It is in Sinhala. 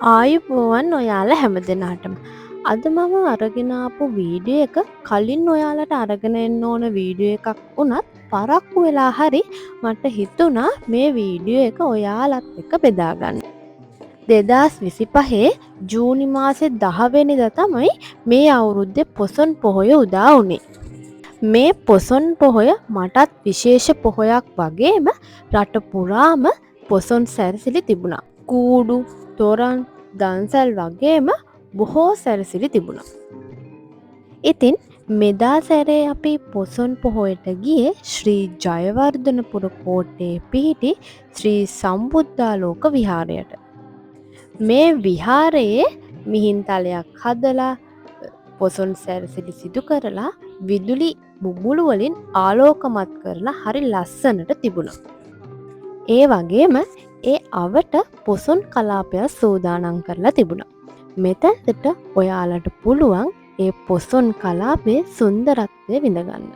ආයුබෝවන් ඔයාලා හැමදෙනාටම. අද මම අරගෙන ආපු වීඩියෝ එක කලින් ඔයාලට අරගෙන එන්න ඕන වීඩියෝ එකක් වුණත් පරක්කු වෙලා හරි මට හිතුණා මේ වීඩියෝ එක ඔයාලත් එක්ක බෙදා ගන්න. 2025 ජූනි මාසේ 10 වෙනිදා තමයි මේ අවුරුද්දේ පොසොන් පොහොය උදා වුණේ. මේ පොසොන් පොහොය මටත් විශේෂ පොහොයක් වගේම රට පුරාම පොසොන් සැරසිලි තිබුණා. කූඩු, තොරන්, දන්සැල් වගේම බොහෝ සැරසිලි තිබුණා. ඉතින් මෙදා සැරේ අපි පොසොන් පොහොයට ගියේ ශ්‍රී ජයවර්ධනපුර කෝට්ටේ පිහිටි ශ්‍රී සම්බුද්ධාලෝක විහාරයට. මේ විහාරයේ මිහින්තලයක් හදලා පොසොන් සැරසිලි සිදු කරලා විදුලි බුබුලු වලින් ආලෝකමත් කරලා හරි ලස්සනට තිබුණා. ඒ වගේම ඒ අවට පොසොන් කලාපයක් සූදානම් කරලා තිබුණා. මෙතනට ඔයාලට පුළුවන් ඒ පොසොන් කලාපයේ සුන්දරත්වය විඳගන්න.